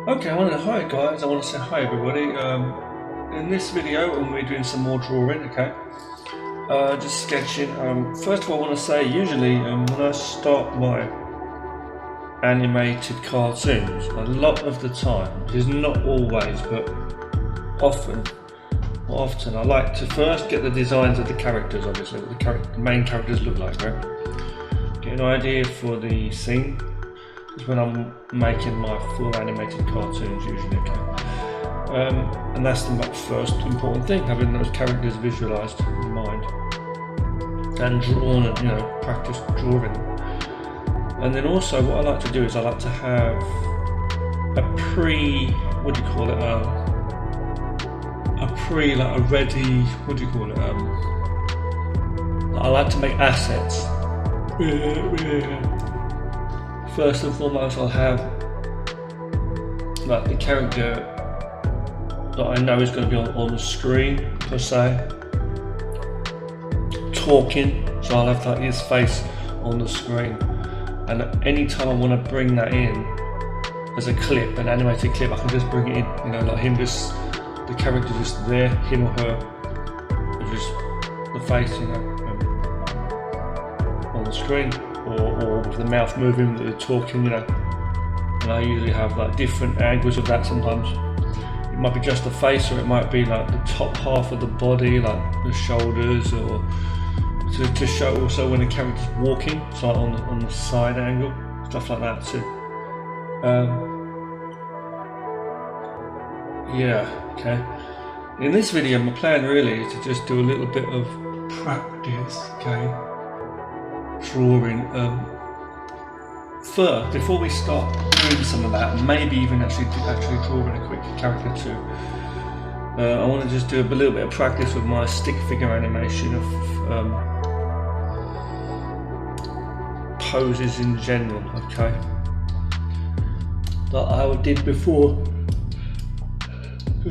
Okay, hi guys, I want to say hi everybody. In this video I'm going to be doing some more drawing, okay? Just sketching. First of all I want to say, usually when I start my animated cartoons, a lot of the time, which is not always, but often I like to first get the designs of the characters, obviously, what the main characters look like, right? Get an idea for the scene. Is when I'm making my full animated cartoons usually, okay? And that's the first important thing, having those characters visualised in mind and drawn and practice drawing them. And then also what I like to do is I like to have a I like to make assets. First and foremost, I'll have like the character that I know is going to be on the screen per se, talking, so I'll have like his face on the screen, and any time I want to bring that in as a clip, an animated clip, I can just bring it in, like him just, the character just there, him or her, or just the face, on the screen. Or with the mouth moving, the talking, and I usually have like different angles of that. Sometimes it might be just the face, or it might be like the top half of the body, like the shoulders, or to show also when the character's walking, so like on the side angle, stuff like that too. Yeah, okay. In this video, my plan really is to just do a little bit of practice, okay? Drawing first, before we start doing some of that, maybe even actually drawing a quick character too. I want to just do a little bit of practice with my stick figure animation of poses in general, okay? That I did before.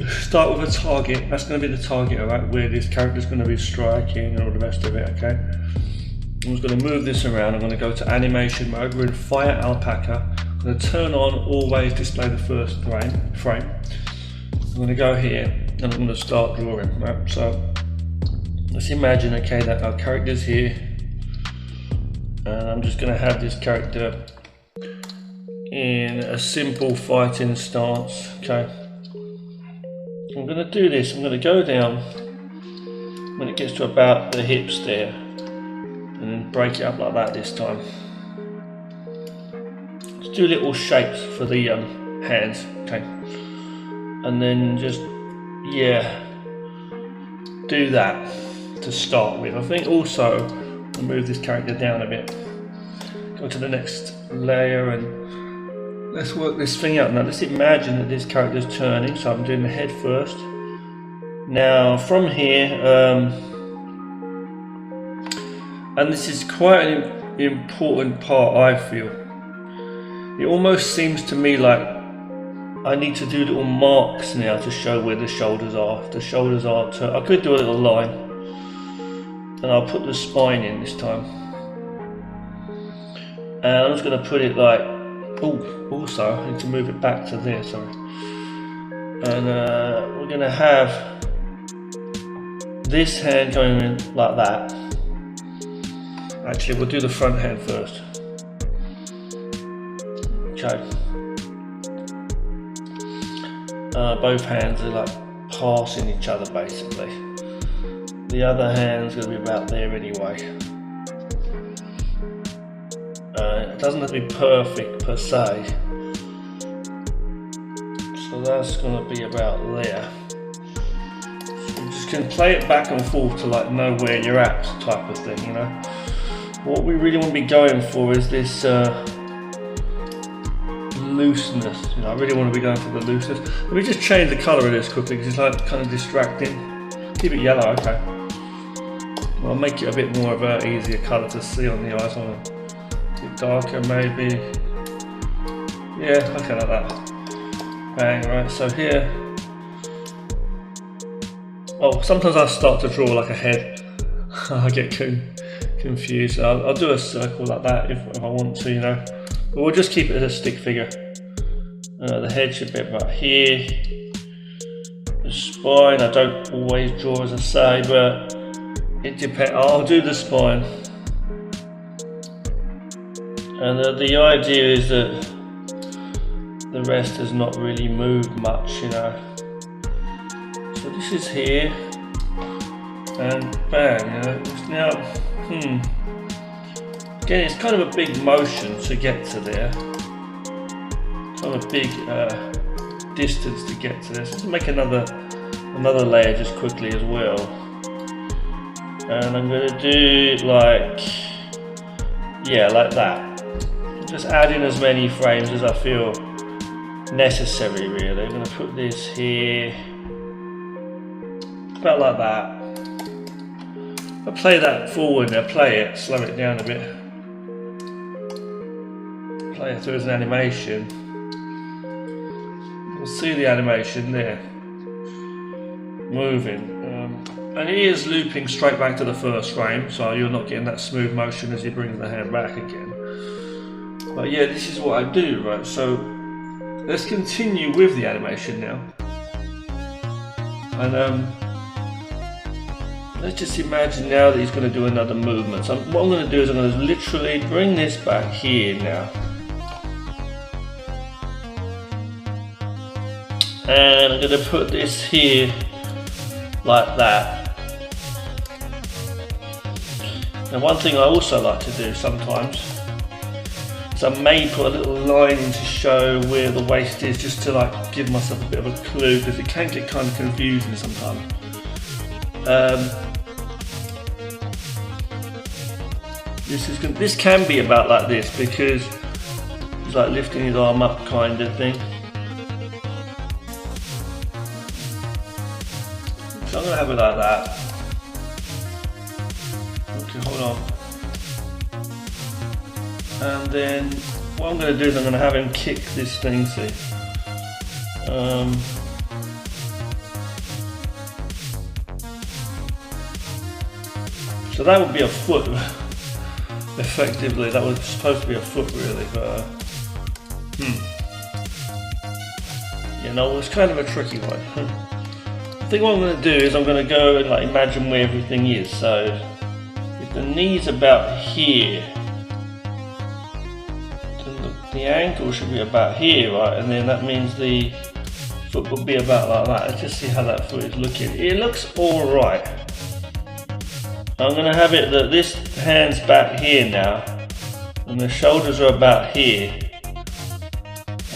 Start with a target. That's going to be the target, alright, where this character's going to be striking and all the rest of it, okay? I'm just going to move this around. I'm going to go to animation mode. We're in Fire Alpaca. I'm going to turn on always display the first frame. I'm going to go here and I'm going to start drawing. Right? So let's imagine, okay, that our character's here, and I'm just going to have this character in a simple fighting stance. Okay, I'm going to do this. I'm going to go down when it gets to about the hips there, and then break it up like that this time. Let's do little shapes for the hands, okay? And then just, do that to start with. I think also I'll move this character down a bit. Go to the next layer and let's work this thing out. Now let's imagine that this character's turning, so I'm doing the head first. Now from here, and this is quite an important part, I feel. It almost seems to me like I need to do little marks now to show where the shoulders are. If the shoulders are turned, I could do a little line, and I'll put the spine in this time. And I'm just going to put it like, also I need to move it back to there, sorry. And we're going to have this hand going in like that. Actually, we'll do the front hand first. Okay. Both hands are like passing each other basically. The other hand's going to be about there anyway. It doesn't have to be perfect per se. So that's going to be about there. So you just can play it back and forth to like know where you're at type of thing, What we really want to be going for is this looseness. I really want to be going for the looseness. Let me just change the colour of this quickly because it's like kind of distracting. Keep it yellow, okay. I'll make it a bit more of an easier colour to see on the eyes. A bit darker maybe. Yeah, okay, like that. Bang, right, so here. Oh, sometimes I start to draw like a head. I get confused. I'll do a circle like that if I want to, but we'll just keep it as a stick figure. The head should be about here. The spine, I don't always draw as I say, but it depends. I'll do the spine. And the idea is that the rest has not really moved much, you know. So this is here, and bang, you know. It's now, Again, it's kind of a big motion to get to there. Kind of a big distance to get to this. Let's make another layer just quickly as well. And I'm going to do like that. Just add in as many frames as I feel necessary, really. I'm going to put this here, about like that. I'll play that forward now, play it, slow it down a bit. Play it through as an animation. You'll see the animation there, moving. And it is looping straight back to the first frame, so you're not getting that smooth motion as you bring the hand back again. But yeah, this is what I do, right? So let's continue with the animation now. And let's just imagine now that he's going to do another movement. So what I'm going to do is I'm going to literally bring this back here now. And I'm going to put this here like that. And one thing I also like to do sometimes is I may put a little line in to show where the waist is, just to like give myself a bit of a clue, because it can get kind of confusing sometimes. This can be about like this, because he's like lifting his arm up kind of thing. So I'm going to have it like that. Okay, hold on. And then what I'm going to do is I'm going to have him kick this thing, see. So that would be a foot. Effectively, that was supposed to be a foot really, but you know, it's kind of a tricky one. I think what I'm going to do is I'm going to go and like imagine where everything is. So if the knee's about here, then the ankle should be about here, right? And then that means the foot will be about like that. Let's just see how that foot is looking. It looks alright. I'm going to have it that this hand's back here now, and the shoulders are about here,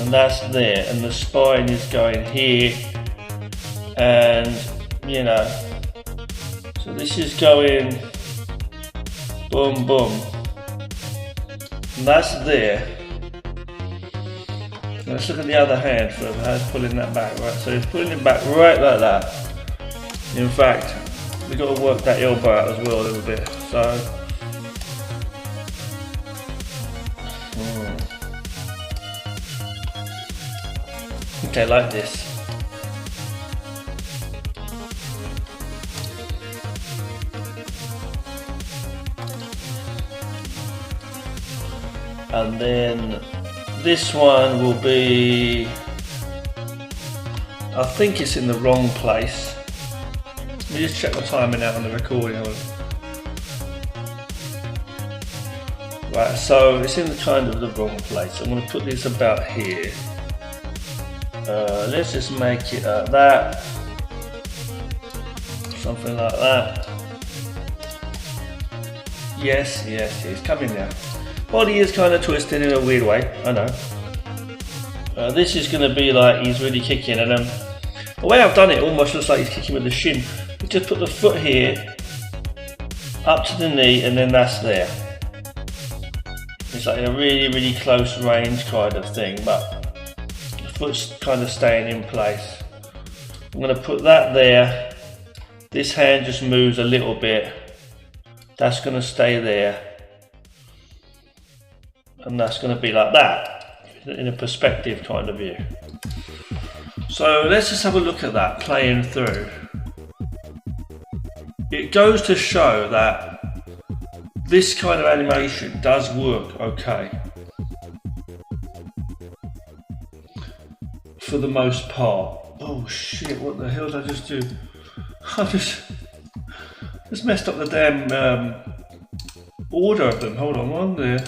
and that's there, and the spine is going here, and you know, so this is going boom boom, and that's there. Let's look at the other hand for how it's pulling that back, right? So he's pulling it back right like that. In fact, we've got to work that elbow out as well a little bit. So okay, like this. And then this one will be, I think it's in the wrong place. Let me just check the timing out on the recording. Right, so it's in the kind of the wrong place. I'm going to put this about here. Let's just make it that. Something like that. Yes, it's coming now. Body is kind of twisted in a weird way, I know. This is going to be like he's really kicking, and the way I've done it almost looks like he's kicking with the shin. Just put the foot here, up to the knee, and then that's there. It's like a really, really close range kind of thing, but the foot's kind of staying in place. I'm going to put that there. This hand just moves a little bit. That's going to stay there. And that's going to be like that, in a perspective kind of view. So let's just have a look at that playing through. It goes to show that this kind of animation does work okay. for the most part. Oh shit, what the hell did I just do? I just messed up the damn order of them. Hold on, one there.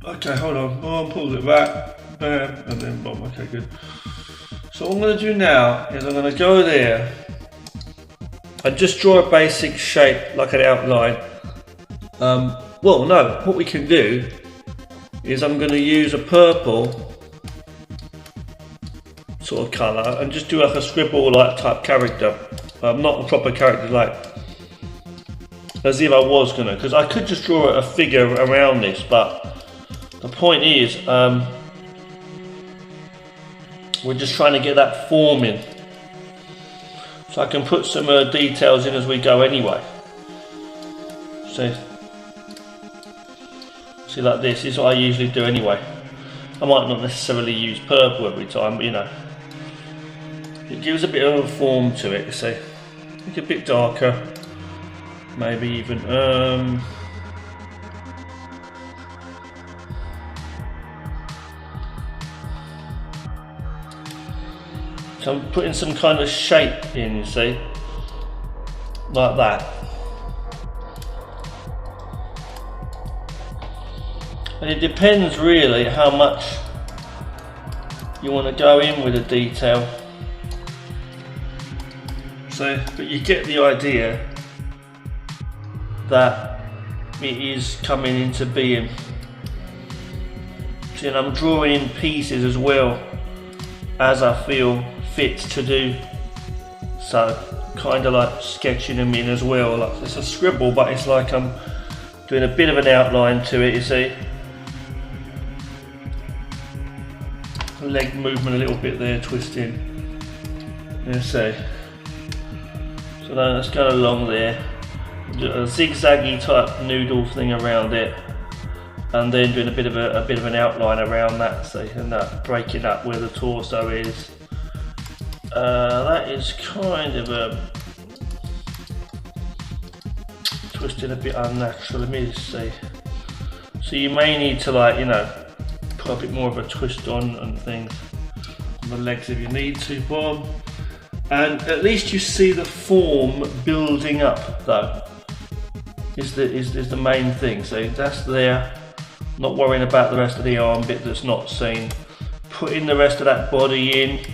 Okay, hold on, boom, pulls it back, bam, and then boom, okay, good. So what I'm going to do now is I'm going to go there and just draw a basic shape, like an outline. Well, no, what we can do is I'm going to use a purple sort of colour and just do like a scribble like type character. Not a proper character, like as if I was going to, because I could just draw a figure around this, but the point is, we're just trying to get that form in. So I can put some details in as we go anyway. See like this is what I usually do anyway. I might not necessarily use purple every time, but you know, it gives a bit of a form to it, you see. Make it a bit darker, maybe even so I'm putting some kind of shape in, you see, like that. And it depends really how much you want to go in with the detail. So, but you get the idea that it is coming into being. See, and I'm drawing in pieces as well as I feel fit to do, so kind of like sketching them in as well. Like it's a scribble, but it's like I'm doing a bit of an outline to it, you see. Leg movement a little bit there, twisting, you see. So then let's go along there, do a zigzaggy type noodle thing around it, and then doing a bit of an outline around that, see, and that breaking up where the torso is. That is kind of twisting a bit unnatural. Let me just see. So you may need to, like, you know, put a bit more of a twist on and things on the legs if you need to, boom. And at least you see the form building up, though. Is the main thing. So that's there. Not worrying about the rest of the arm bit that's not seen. Putting the rest of that body in.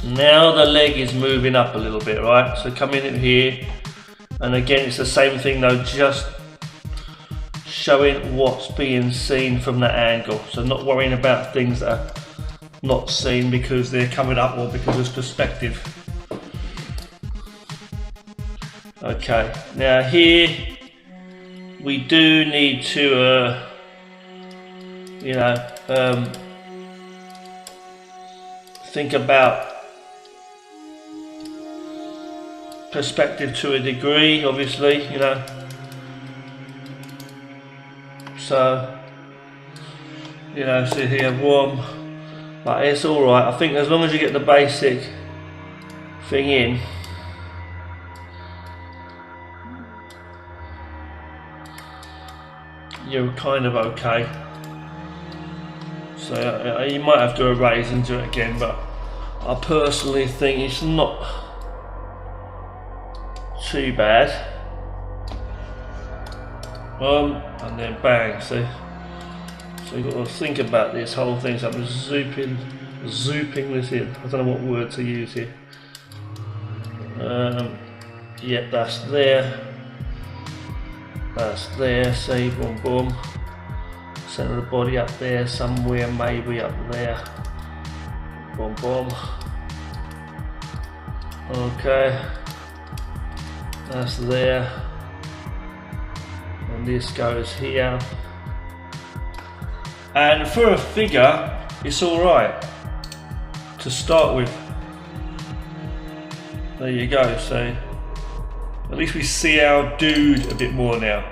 Now the leg is moving up a little bit, right? So coming in here, and again it's the same thing though, just showing what's being seen from that angle. So not worrying about things that are not seen because they're coming up or because it's perspective. Okay, now here we do need to, you know, think about perspective to a degree, obviously, you know. So, you know, see here, warm, but it's all right. I think as long as you get the basic thing in, you're kind of okay. So you might have to erase and do it again, but I personally think it's not too bad. And then bang, see? So you've got to think about this whole thing. So I'm zooping this in. I don't know what word to use here. Yep, that's there. That's there, see, boom, boom. Centre of the body up there, somewhere, maybe up there. Boom, boom. Okay. That's there. And this goes here. And for a figure, it's alright to start with. There you go, so at least we see our dude a bit more now.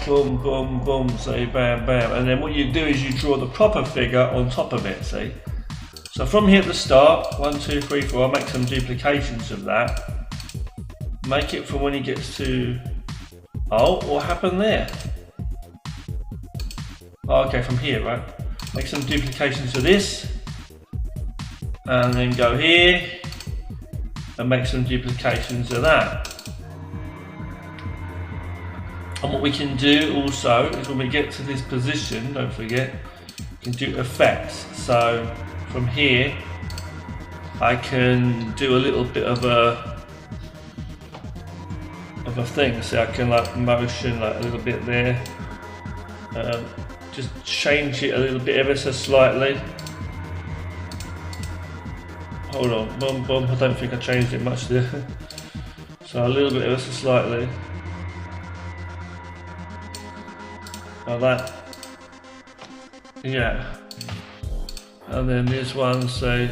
Boom, boom, boom, say bam, bam. And then what you do is you draw the proper figure on top of it, see? So from here at the start, 1, 2, 3, 4, I'll make some duplications of that. Make it for when he gets to, oh, what happened there? Oh, okay, from here, right? Make some duplications of this, and then go here, and make some duplications of that. And what we can do also is when we get to this position, don't forget, we can do effects. So from here, I can do a little bit of a thing. So I can like motion like a little bit there. Just change it a little bit ever so slightly. Hold on, boom, boom. I don't think I changed it much there. So a little bit ever so slightly. Like that. Yeah. And then this one, say,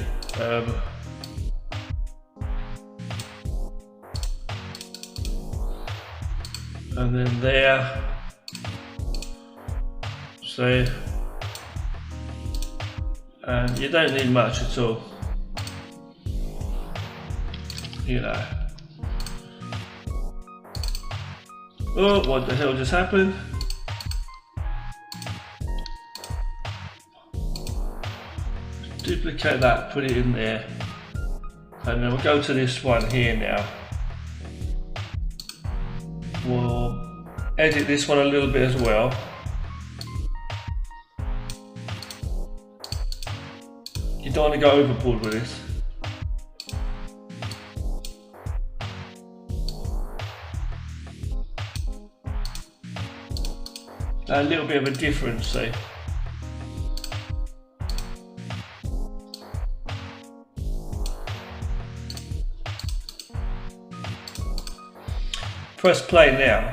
and then there. So, and you don't need much at all, you know. Oh, what the hell just happened? Duplicate that, put it in there, and then we'll go to this one here now. We'll edit this one a little bit as well. You don't want to go overboard with this. A little bit of a difference, see. Press play now.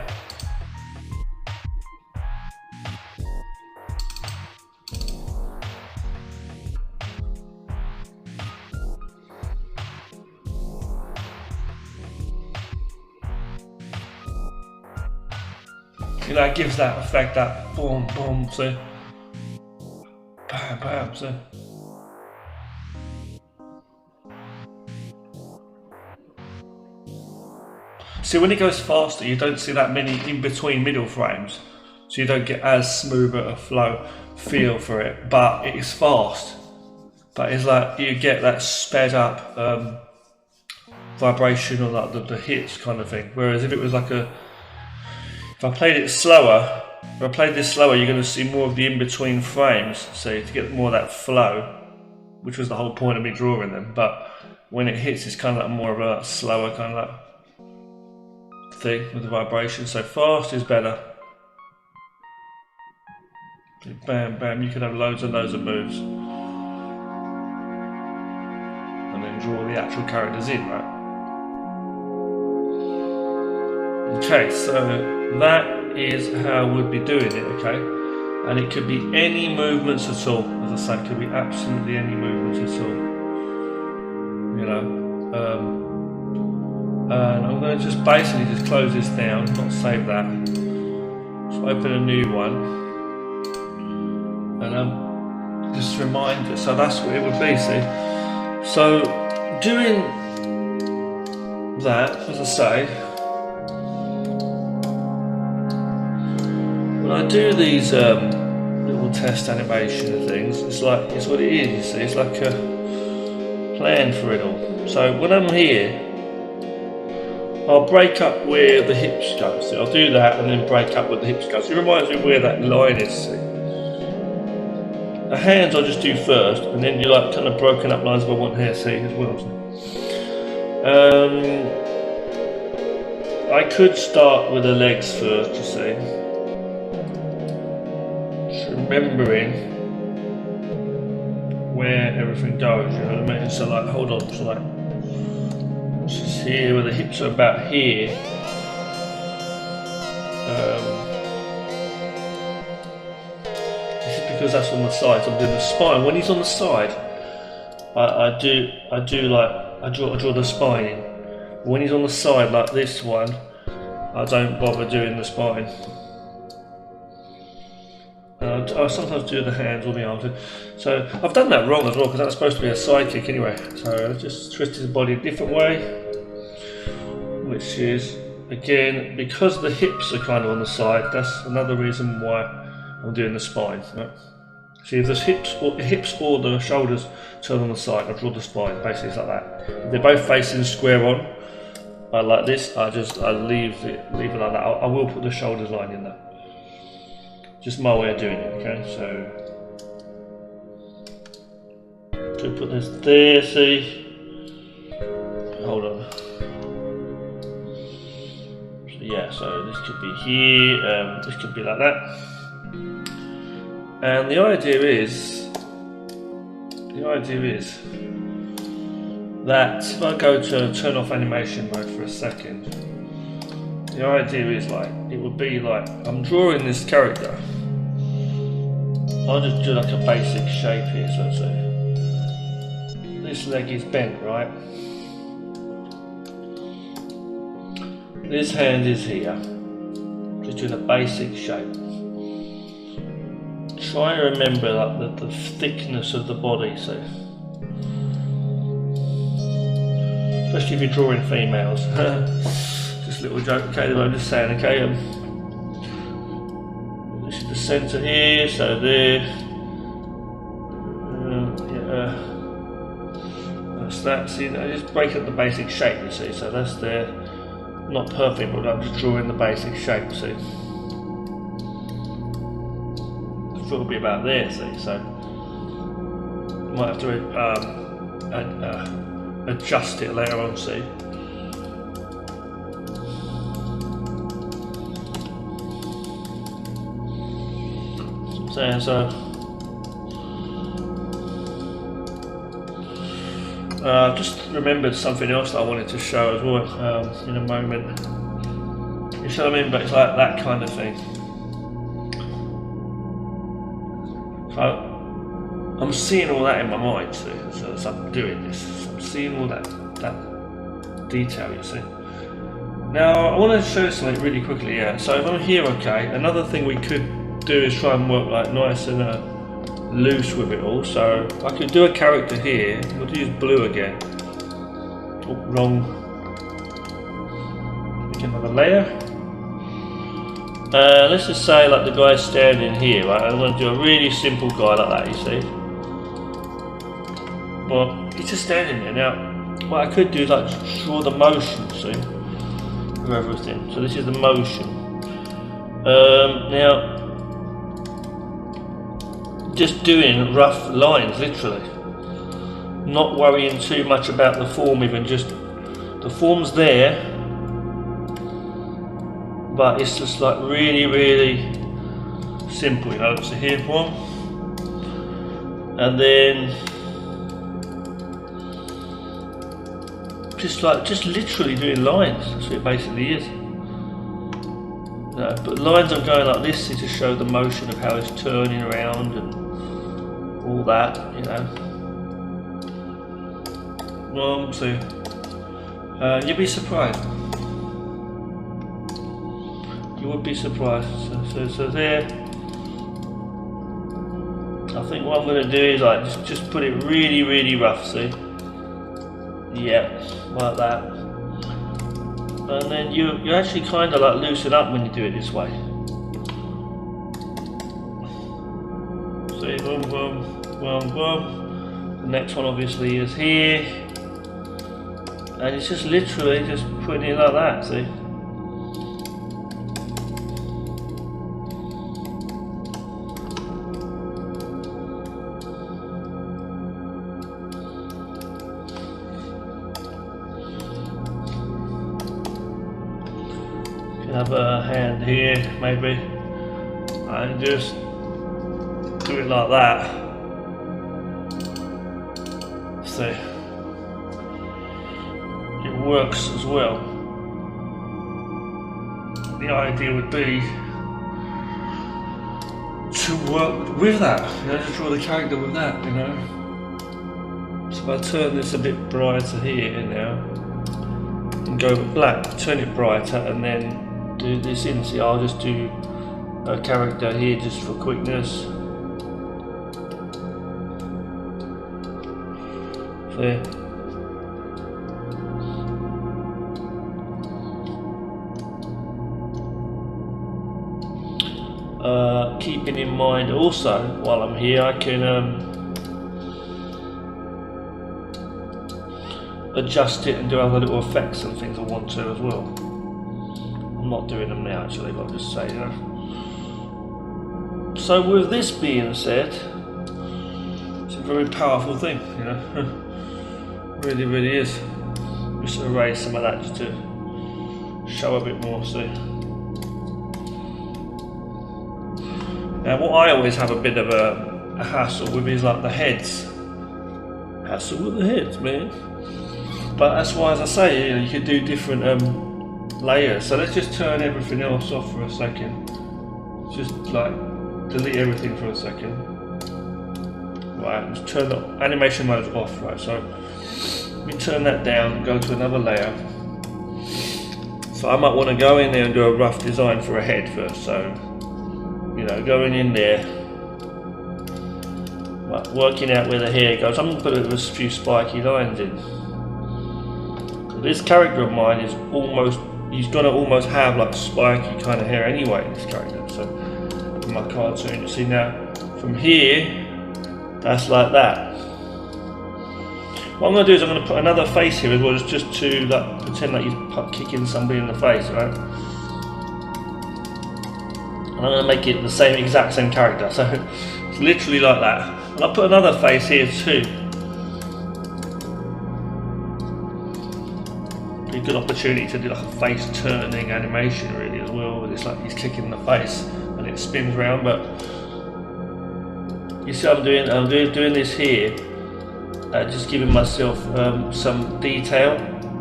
You know, it gives that effect, that boom, boom, see? Bam, bam, see? See, when it goes faster, you don't see that many in between middle frames, so you don't get as smooth a flow feel for it. But it is fast. But it's like you get that sped up vibration or like the hits kind of thing. Whereas if it was like if I played it slower, if I played this slower, you're going to see more of the in between frames. See, to get more of that flow, which was the whole point of me drawing them. But when it hits, it's kind of like more of a slower kind of like thing with the vibration. So fast is better. Bam, bam, you can have loads and loads of moves. And then draw the actual characters in, right? Okay, so that is how we'd be doing it, okay? And it could be any movements at all. As I say, it could be absolutely any movements at all. You know, and I'm going to just basically just close this down, not save that. Just open a new one, and just remind it. So that's what it would be. See, so doing that, as I say, when I do these little test animation things, it's what it is. You see, it's like a plan for it all. So when I'm here, I'll break up where the hips go. So I'll do that and then break up where the hips go. So it reminds me where that line is. See? The hands I'll just do first, and then you're like kind of broken up lines if I want hair, see, as well. I could start with the legs first, you see. Just remembering where everything goes, you know what I mean? So like, hold on, so like, just here where the hips are about here. This is because that's on the side. So I'm doing the spine. When he's on the side, I draw the spine in. When he's on the side like this one, I don't bother doing the spine. I sometimes do the hands or the arms. So I've done that wrong as well, because that's supposed to be a side kick anyway. So I just twisted his body a different way, which is, again, because the hips are kind of on the side, that's another reason why I'm doing the spine. Right? See, if there's hips or the shoulders turn on the side, I draw the spine. Basically, it's like that. If they're both facing square on, like this, I leave it like that. I will put the shoulders line in there. Just my way of doing it. Okay, so to put this there. See, hold on. So yeah, so this could be here. This could be like that. And the idea is that if I go to turn off animation mode for a second, the idea is like, it would be like, I'm drawing this character, I'll just do like a basic shape here, so to say. This leg is bent, right? This hand is here, just doing a basic shape. Try and remember like the thickness of the body, so especially if you're drawing females. Just a little joke, okay, I'm just saying, okay, this is the centre here, so there, yeah, that's that. See, I just break up the basic shape, you see, so that's there, not perfect, but I'm just drawing the basic shape, see. It'll be about there, see, so you might have to adjust it later on, see. So just remembered something else that I wanted to show as well in a moment. You see what I mean? But it's like that kind of thing. So I'm seeing all that in my mind, so as I'm doing this, I'm seeing all that detail, you see. Now I want to show you something really quickly, yeah. So if I'm here, okay, another thing we could do is try and work like nice and loose with it all. So I could do a character here, we'll use blue again. Oh, wrong. Make another layer. Let's just say like the guy's standing here, right? I'm going to do a really simple guy like that, you see. Well, he's just standing there. Now, what I could do is like draw the motion, see, of everything. So this is the motion. Now, just doing rough lines, literally. Not worrying too much about the form, even just the form's there. But it's just like really simple, you know. So here's one, and then just literally doing lines. That's what it basically is. But lines I'm going like this to show the motion of how it's turning around and all that, you know. Well, so you'd be surprised. You would be surprised. So there. I think what I'm going to do is like just put it really rough. See? Yeah, like that. And then you actually kind of like loosen up when you do it this way. See, boom. The next one obviously is here, and it's just literally just putting it like that. See. Have a hand here maybe, and just do it like that. See, it works as well. The idea would be to work with that, you know, to draw the character with that, you know. So if I turn this a bit brighter here now, and go with black, turn it brighter, and then do this in. See, I'll just do a character here just for quickness. See? keeping in mind also, while I'm here, I can adjust it and do other little effects and things I want to as well. I'm not doing them now actually, but I'll just say, you know. So with this being said, it's a very powerful thing, you know. Really, really is. Just erase some of that just to show a bit more, see. Now what I always have a bit of a hassle with is like the heads. Hassle with the heads, man. But that's why, as I say, you know, you could do different layers. So let's just turn everything else off for a second. Just like delete everything for a second. Right, let's turn the animation mode off, right? So let me turn that down and go to another layer. So I might want to go in there and do a rough design for a head first. So, you know, going in there, right, working out where the hair goes. I'm going to put a few spiky lines in. This character of mine is almost, he's going to almost have like spiky kind of hair anyway, this character. So in my cartoon, you see now, from here, that's like that. What I'm going to do is I'm going to put another face here as well, just to like pretend like he's kicking somebody in the face, right? And I'm going to make it the exact same character, so it's literally like that. And I'll put another face here too. A good opportunity to do like a face turning animation really as well, with it's like he's kicking the face and it spins round. But you see what I'm doing this here, just giving myself some detail,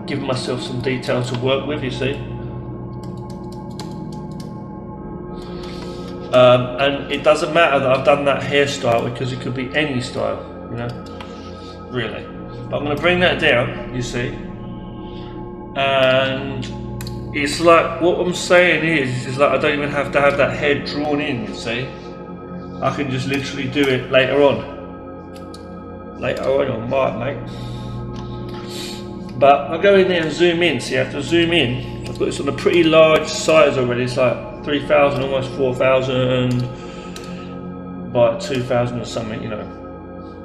giving myself some detail to work with, you see. And it doesn't matter that I've done that hairstyle, because it could be any style, you know, really. But I'm going to bring that down, you see. And it's like, what I'm saying is like I don't even have to have that head drawn in, you see. I can just literally do it later on. Later on, mate. But I'll go in there and zoom in, so you have to zoom in. I've got this on a pretty large size already, it's like 3,000, almost 4,000 by 2,000 or something, you know.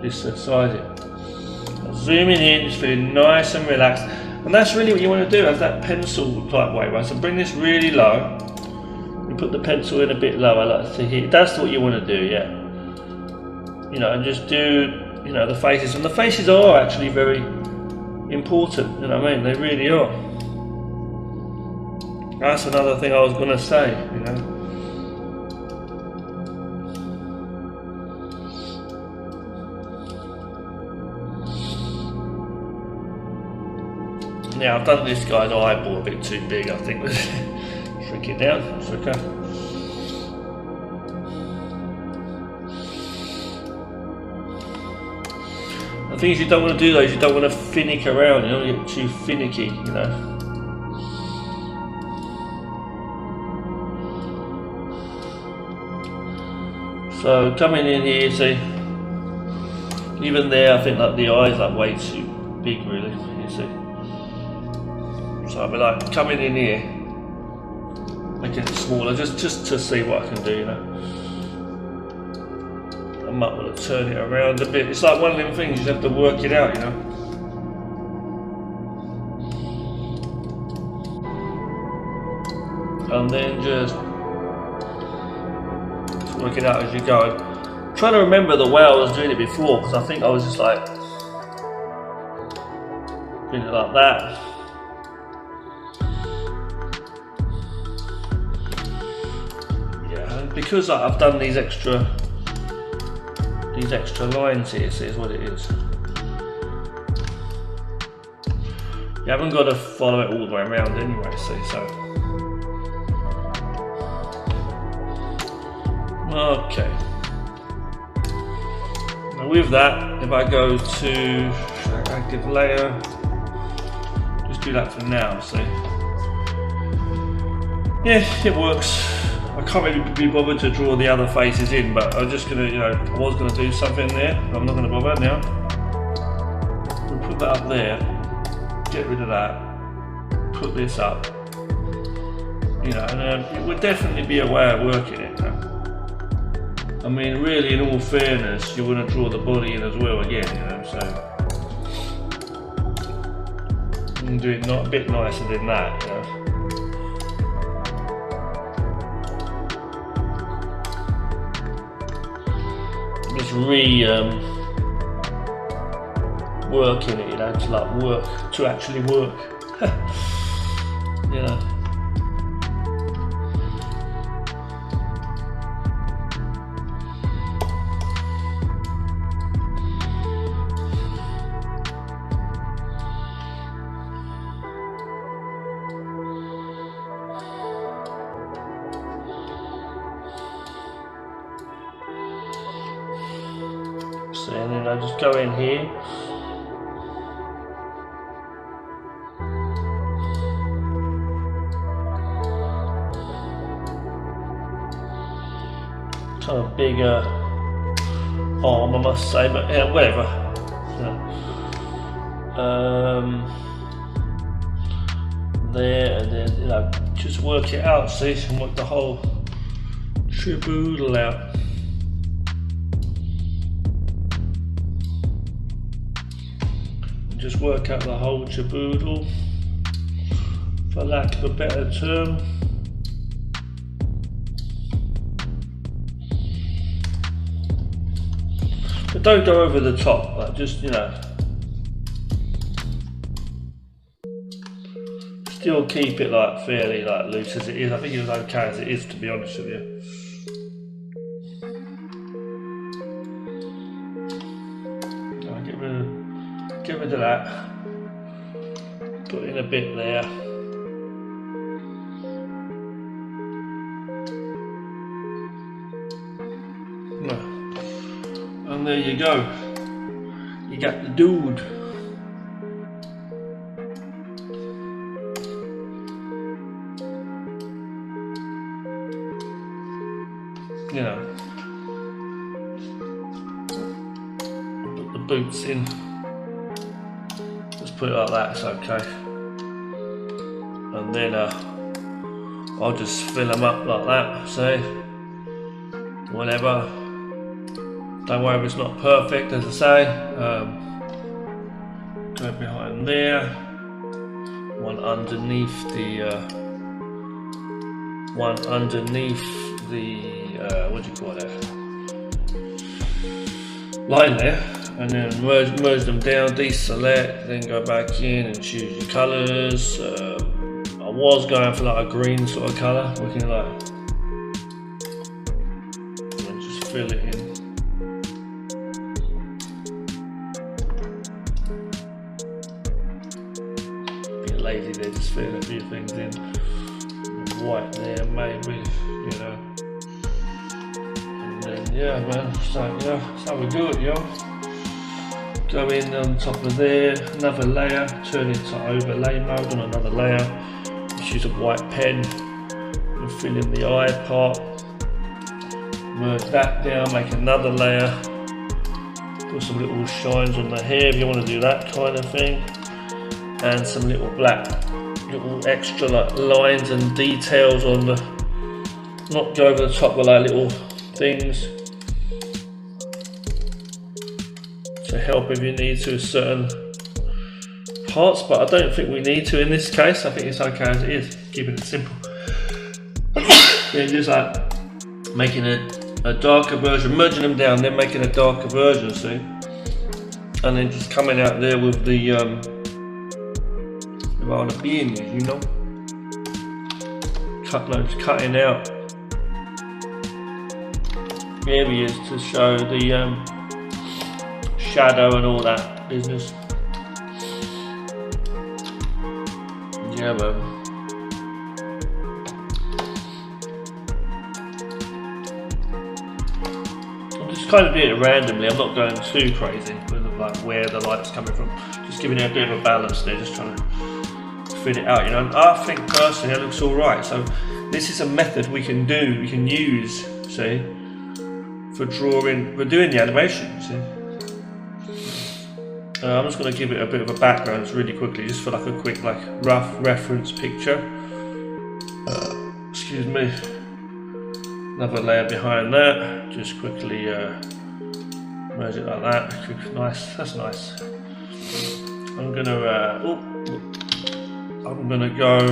This size here. Zooming in, just feeling nice and relaxed. And that's really what you want to do, have that pencil type way, right? So bring this really low, you put the pencil in a bit lower, like to here. That's what you want to do, yeah. You know, and just do, you know, the faces. And the faces are actually very important, you know what I mean? They really are. That's another thing I was going to say, you know. Now I've done this guy's eyeball a bit too big, I think. Shrink it down, it's okay. The thing is, you don't want to do those, you don't want to finick around, you don't want to get too finicky, you know. So coming in here, see, even there I think like the eye's like way too big really, you see. So I'll be like coming in here, making it smaller, just to see what I can do, you know. I might want to turn it around a bit. It's like one of them things, you have to work it out, you know. And then just work it out as you go. I'm trying to remember the way I was doing it before, because I think I was just like doing it like that. Because I've done these extra lines here, see, is what it is. You haven't got to follow it all the way around anyway, see, so. Okay. Now with that, if I go to active layer, just do that for now, see. Yeah, it works. I can't really be bothered to draw the other faces in, but I'm just gonna, you know, I was gonna do something there, but I'm not gonna bother now. We'll put that up there, get rid of that, put this up, you know, and it would definitely be a way of working it. I mean, really, in all fairness, you want to draw the body in as well again, you know, so you can do it not a bit nicer than that, you know. Just working it, you know, to like work, to actually work, you know. So, and then I just go in here. Kind of bigger arm, I must say, but yeah, whatever. There, and then, you know, just work it out, see, and work the whole triboodle out. Just work out the whole triboodle, for lack of a better term. But don't go over the top, like just, you know, still keep it like fairly like loose as it is. I think it was okay as it is, to be honest with you. Get rid of that, put in a bit there. And there you go, you got the dude. You know, put the boots in. Put it like that, it's okay. And then I'll just fill them up like that, see? Whatever. Don't worry if it's not perfect, as I say. Go behind there. One underneath the what do you call it? Line there. And then merge them down, deselect, then go back in and choose your colours. I was going for like a green sort of colour, looking like, and just fill it in. Being lazy there, just filling a few things in. White there, maybe, you know. And then, yeah, man, so, yeah, that's how we do it, yo. Go in on top of there, another layer, turn it to overlay mode on another layer. Just use a white pen and fill in the eye part. Merge that down, make another layer. Put some little shines on the hair if you want to do that kind of thing. And some little black, little extra like lines and details on the, not go over the top with like little things. To help if you need to certain parts, but I don't think we need to in this case. I think it's okay as it is, keeping it simple. Then just like making a darker version, merging them down, then making a darker version, see? And then just coming out there with the on the being, you know? Cutting out areas to show the shadow and all that business. Yeah, man. I'm just kind of doing it randomly. I'm not going too crazy with like where the light's coming from. Just giving it a bit of a balance there. Just trying to fit it out. You know, and I think personally it looks all right. So this is a method we can do. We can use. See, for drawing. We're doing the animation. See. I'm just going to give it a bit of a background really quickly, just for like a quick like rough reference picture. Excuse me. Another layer behind that, just quickly merge it like that. Nice, that's nice. I'm gonna go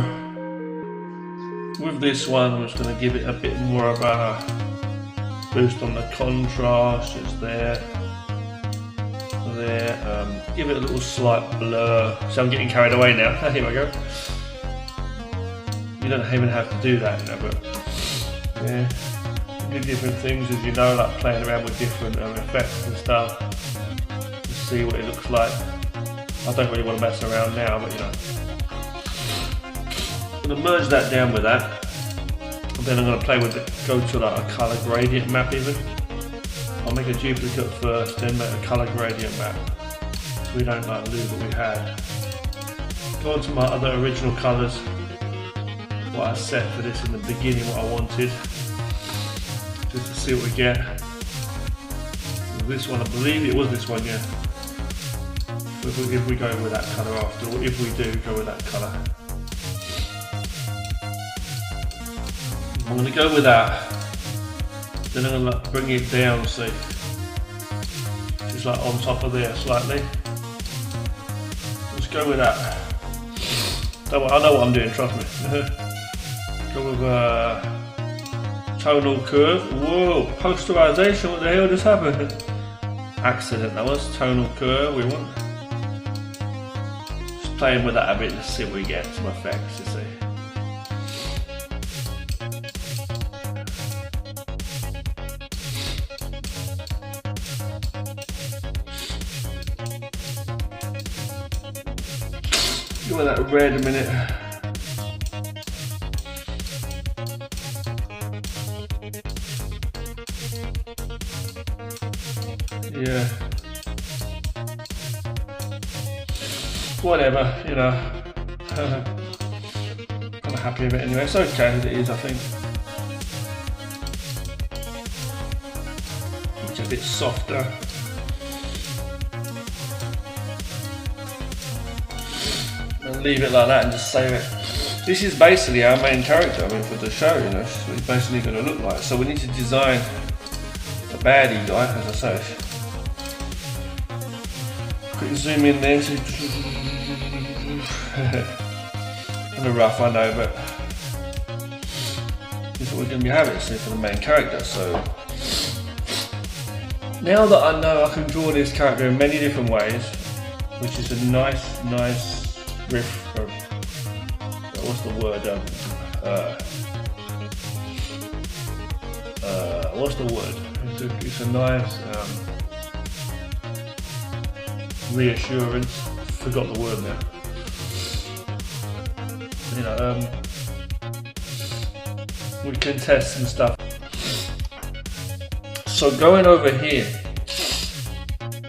with this one. I'm just gonna give it a bit more of a boost on the contrast. It's there. Give it a little slight blur. So I'm getting carried away now. Here we go. You don't even have to do that, you know, but yeah, you do different things, as you know, like playing around with different effects and stuff to see what it looks like. I don't really want to mess around now, but you know, I'm going to merge that down with that, and then I'm going to play with it, go to like a color gradient map even. I'll make a duplicate first, then make a color gradient map, so we don't like lose what we had. Go on to my other original colors, what I set for this in the beginning, what I wanted, just to see what we get. This one, I believe it was this one, yeah. If we go with that colour after, or if we do go with that colour. I'm going to go with that, then I'm going to bring it down, see, just like on top of there slightly. Let's go with that. I know what I'm doing, trust me. Go with tonal curve. Whoa, posterization, what the hell just happened? Accident, that was. Tonal curve we want. Just playing with that a bit to see what we get, some effects, you see. Give it that red a minute. Yeah. Whatever, you know. I'm happy with it anyway. It's okay as it is, I think. It's a bit softer. And leave it like that and just save it. This is basically our main character, I mean, for the show, you know. It's what he's basically going to look like. So we need to design a baddie guy, as I say. Quick zoom in there. So kind of rough, I know, but this is what we're going to be having for the main character. So now that I know I can draw this character in many different ways, which is a nice riff of, what's the word? What's the word? It's a nice reassurance. Forgot the word now. You know, we can test some stuff. So going over here,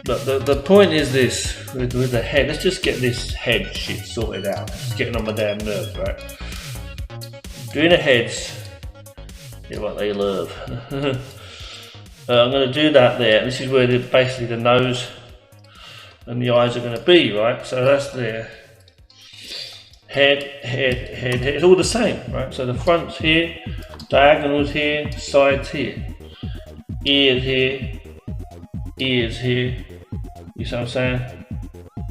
the point is this with the head. Let's just get this head shit sorted out. It's getting on my damn nerves, right? Doing the heads is what they love. I'm going to do that there. This is where basically the nose and the eyes are going to be, right? So that's there. Head. It's all the same, right? So the front's here, diagonals here, sides here, ears here, ears here. You see what I'm saying?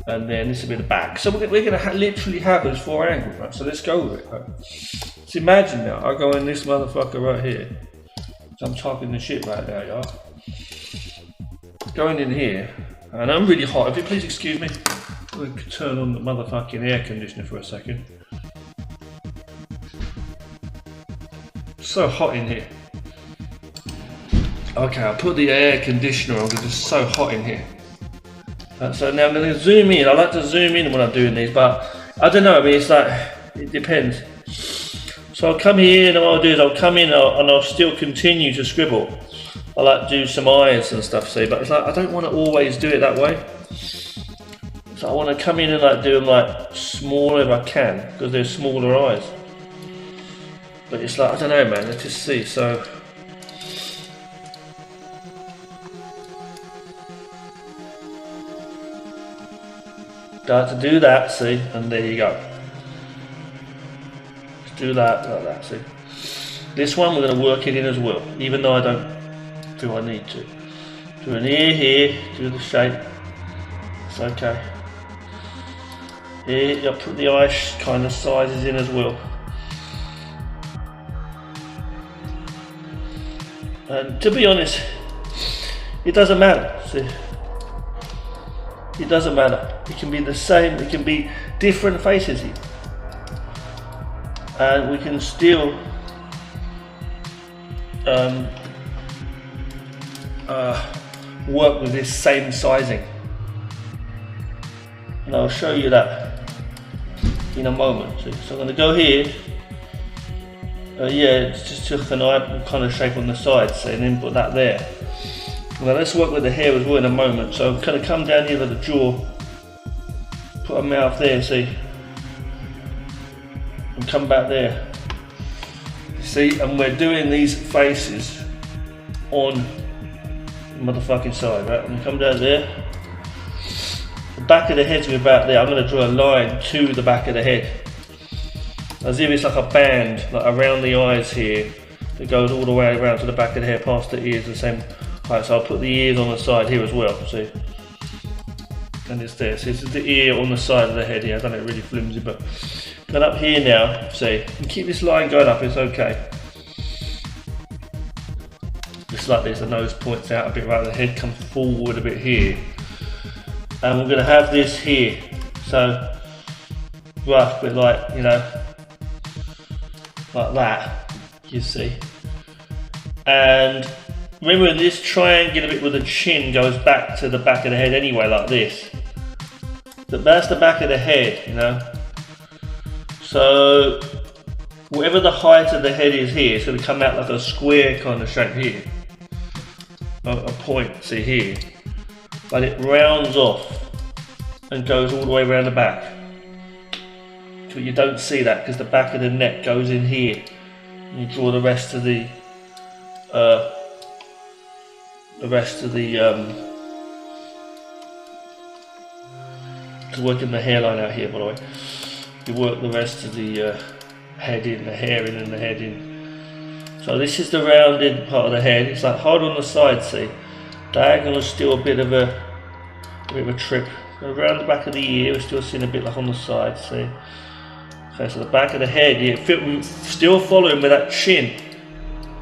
And then this will be the back. So we're going to literally have those four angles, right? So let's go with it, right? So imagine now, I go in this motherfucker right here. So I'm talking the shit right now, y'all. Going in here, and I'm really hot. If you please excuse me, I'm going to turn on the motherfucking air conditioner for a second. So hot in here. Okay, I'll put the air conditioner on because it's so hot in here. So now I'm going to zoom in. I like to zoom in when I'm doing these, but I don't know. I mean, it's like, it depends. So I'll come here, and what I'll do is I'll come in and I'll still continue to scribble. I like to do some eyes and stuff, see, but it's like I don't want to always do it that way. So I want to come in and like do them like smaller if I can, because they're smaller eyes. But it's like, I don't know, man, let's just see. So got to do that, see, and there you go. Just do that like that, see. This one we're going to work it in as well, even though I don't feel I need to. Do an ear here, do the shape. It's okay. Here, I'll put the eye kind of sizes in as well. And to be honest, it doesn't matter. See, it doesn't matter. It can be the same. It can be different faces here, and we can still work with this same sizing. And I'll show you that in a moment. So I'm going to go here. Yeah, it's just took an eye kind of shape on the sides, so, and then put that there. Now let's work with the hair as well in a moment. So I'm going to come down here to the jaw, put a mouth there, see, and come back there. See, and we're doing these faces on the motherfucking side, right? And come down there. The back of the head's about there. I'm going to draw a line to the back of the head, as if it's like a band, like around the eyes here, that goes all the way around to the back of the head, past the ears, the same height. So I'll put the ears on the side here as well, see? And it's there. So this is the ear on the side of the head here. I've done it really flimsy, but going up here now, see? And keep this line going up, it's okay. Just like this, the nose points out a bit, right? The head comes forward a bit here. And we're going to have this here. So, rough, but like, you know, like that, you see. And remember, this triangular bit with the chin goes back to the back of the head anyway, like this. That's the back of the head, you know. So whatever the height of the head is here, it's going to come out like a square kind of shape here. A point, see here. But it rounds off and goes all the way around the back. But you don't see that because the back of the neck goes in here. And you draw the rest of the working the hairline out here, by the way. You work the rest of the head in, the hair in, and the head in. So this is the rounded part of the head. It's like hard on the side, see. Diagonal is still a bit of a trip. Around the back of the ear, we're still seeing a bit like on the side, see. Okay, so the back of the head, yeah, still following with that chin,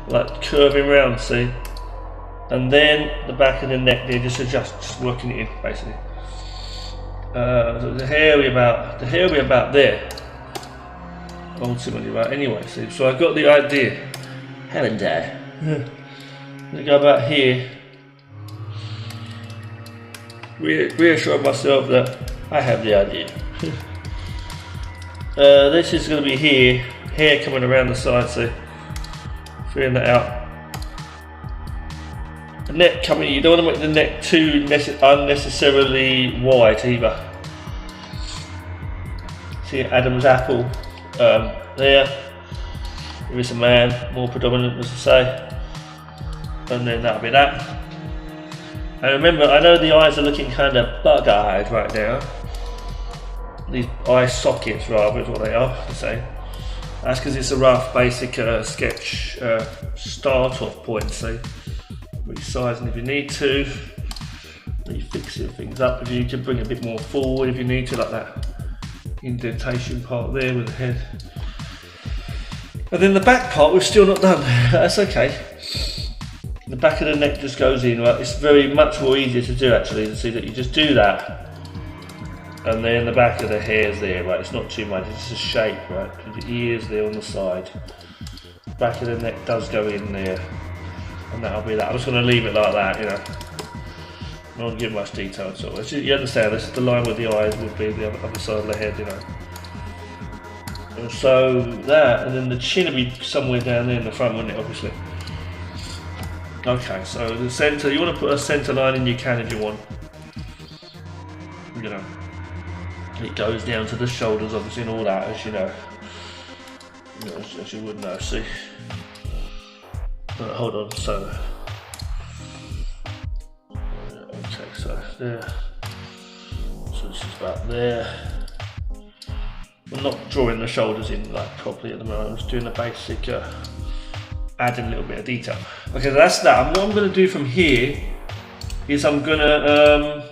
like curving round, see? And then the back of the neck there, just working it in, basically. So the hair will be about there, ultimately, right? Anyway, see, so I got the idea, haven't I? Let me go about here, reassure myself that I have the idea. This is going to be here, hair coming around the side, so figuring that out. The neck coming, you don't want to make the neck too unnecessarily wide either. See Adam's apple there. There is a man, more predominant as I say. And then that'll be that. And remember, I know the eyes are looking kind of bug-eyed right now. These eye sockets, rather, is what they are, to say. That's because it's a rough, basic sketch start-off point, so resizing if you need to, refixing things up if you need to, bring a bit more forward if you need to, like that indentation part there with the head. And then the back part we've still not done. That's okay. The back of the neck just goes in, right? It's very much more easier to do actually, to see that you just do that. And then the back of the hair's there, right? It's not too much, it's just a shape, right? The ears there on the side. Back of the neck does go in there. And that'll be that. I'm just going to leave it like that, you know. I don't give much detail at all. You understand, this is the line where the eyes would be, the other side of the head, you know. And so that, and then the chin would be somewhere down there in the front, wouldn't it, obviously. Okay, so the centre, you want to put a centre line in, you can if you want. You know. It goes down to the shoulders, obviously, and all that, as you know. As you would know, see. Hold on, so. Okay, so there. So this is about there. I'm not drawing the shoulders in like properly at the moment, I'm just doing the basic adding a little bit of detail. Okay, so that's that. And what I'm going to do from here is I'm going to,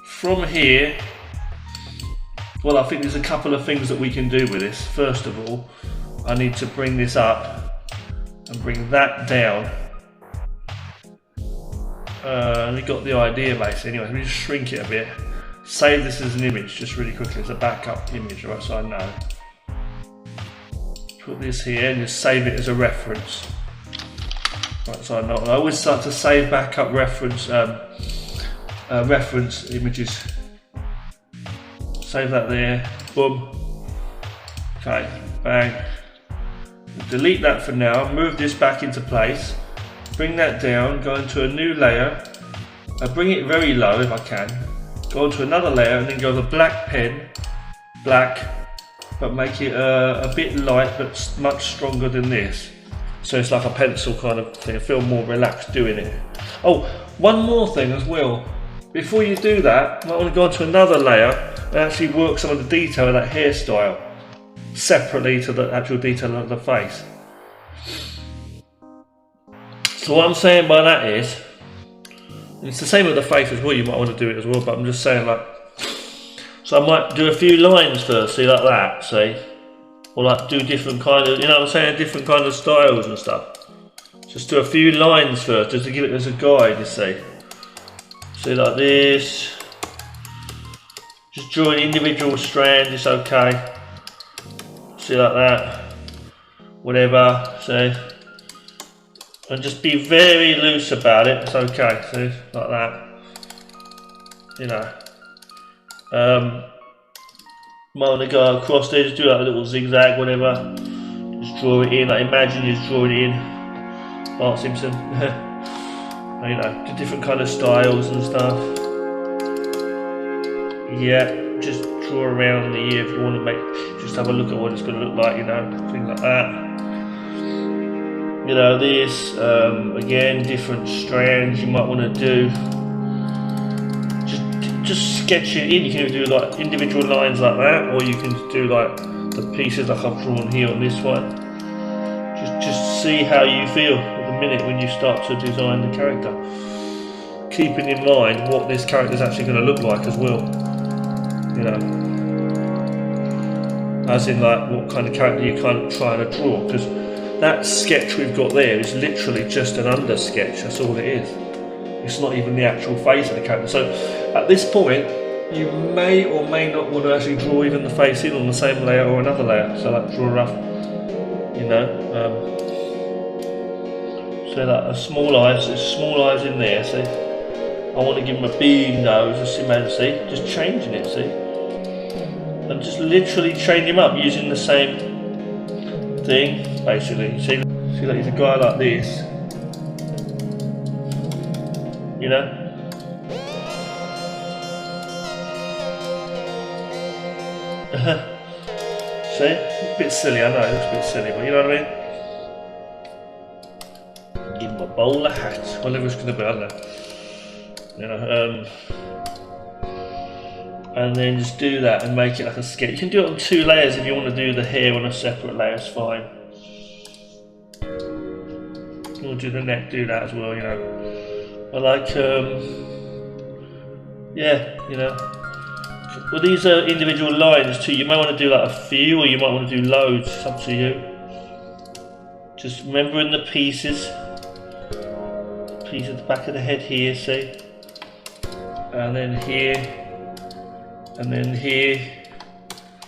from here, well, I think there's a couple of things that we can do with this. First of all, I need to bring this up and bring that down. We got the idea basically. Anyway, let me just shrink it a bit. Save this as an image just really quickly. It's a backup image, right? So I know. Put this here and just save it as a reference. Right, so I know. I always start to save backup reference reference images. Save that there. Boom. Okay. Bang. Delete that for now. Move this back into place. Bring that down, go into a new layer, bring it very low if I can, go into another layer and then go with a black pen, black, but make it a bit light but much stronger than this. So it's like a pencil kind of thing, I feel more relaxed doing it. Oh, one more thing as well, before you do that, I want to go into another layer and actually work some of the detail of that hairstyle, separately to the actual detail of the face. So what I'm saying by that is, and it's the same with the face as well, you might want to do it as well, but I'm just saying like, so I might do a few lines first, see like that, see? Or like do different kind of, you know what I'm saying, different kind of styles and stuff. Just do a few lines first, just to give it as a guide, you see. See like this. Just draw an individual strand, it's okay. See like that. Whatever, see? And just be very loose about it, it's okay, see, like that, you know. Might want to go across there, just do like a little zigzag, whatever, just draw it in, like imagine you're just drawing it in, Bart Simpson, you know, do different kind of styles and stuff. Yeah, just draw around the ear if you want to make, just have a look at what it's going to look like, you know, things like that. You know, this, again, different strands you might want to do. Just sketch it in. You can do like individual lines like that, or you can do like the pieces like I've drawn here on this one. Just see how you feel at the minute when you start to design the character. Keeping in mind what this character is actually going to look like as well. You know, as in like what kind of character you're kind of trying to draw, because that sketch we've got there is literally just an under sketch, that's all it is. It's not even the actual face of the character. So at this point, you may or may not want to actually draw even the face in on the same layer or another layer. So like draw rough, you know. So that a small eyes, there's small eyes in there, see. I want to give him a big nose, just imagine, see, just changing it, see. And just literally change him up using the same thing, basically. See like he's a guy like this, you know. See, a bit silly, I know it looks a bit silly, but you know what I mean. Give him a bowler hat, whatever it's going to be, I don't know. You know, and then just do that and make it like a sketch. You can do it on 2 layers if you want to do the hair on a separate layer, it's fine. You want to do the neck, do that as well, you know. I like, yeah, you know. Well, these are individual lines too. You might want to do like a few, or you might want to do loads, it's up to you. Just remembering the pieces. Piece at the back of the head here, see? And then here. And then here,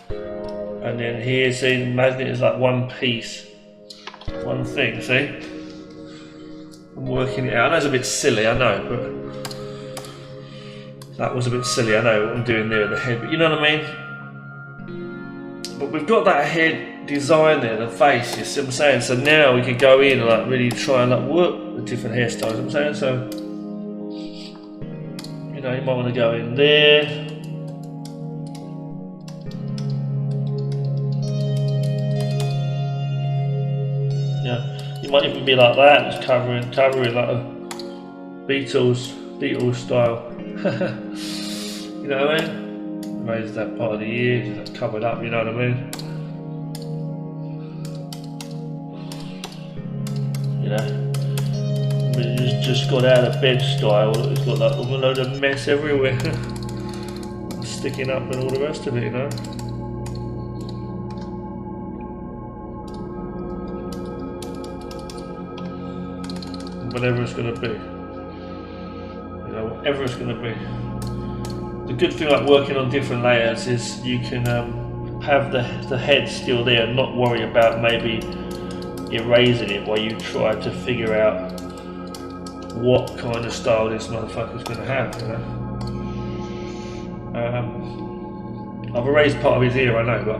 and then here, see, imagine it as like one piece, one thing, see? I'm working it out. I know it's a bit silly, I know, but that was a bit silly, I know what I'm doing there at the head, but you know what I mean? But we've got that head design there, the face, you see what I'm saying? So now we can go in and like really try and like work the different hairstyles, you know what I'm saying? So, you know, you might want to go in there. You might even be like that, just covering like a Beatles style. You know what I mean? Raise that part of the ear, just cover it up, you know what I mean? just got out of bed style. It's got like a load of mess everywhere, sticking up and all the rest of it, you know. Whatever it's going to be, you know, whatever it's going to be. The good thing about working on different layers is you can have the head still there and not worry about maybe erasing it while you try to figure out what kind of style this motherfucker's going to have, you know. I've erased part of his ear, I know, but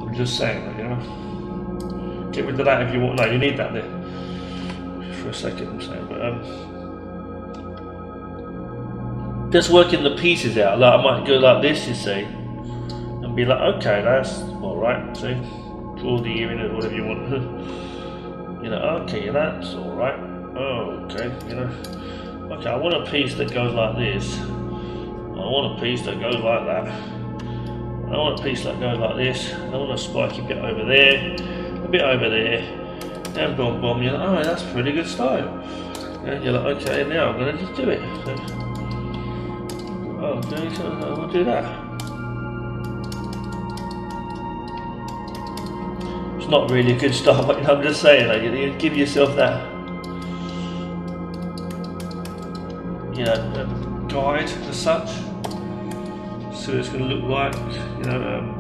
I'm just saying that, you know. Get rid of that if you want. No, you need that there. For a second, I'm saying, but just working the pieces out. Like I might go like this, you see, and be like, okay, that's all right. See, draw the ear in or whatever you want. You know, okay, that's all right. Oh, okay, you know, okay. I want a piece that goes like this. I want a piece that goes like that. I want a piece that goes like this. I want a spiky bit over there, a bit over there. And boom, boom, you're like, oh, that's pretty good style. And you're like, okay, now I'm going to just do it. So, oh, okay, so I'll do that. It's not really a good style, but I'm just saying, like, you give yourself that, you know, guide as such. See what it's going to look like, you know.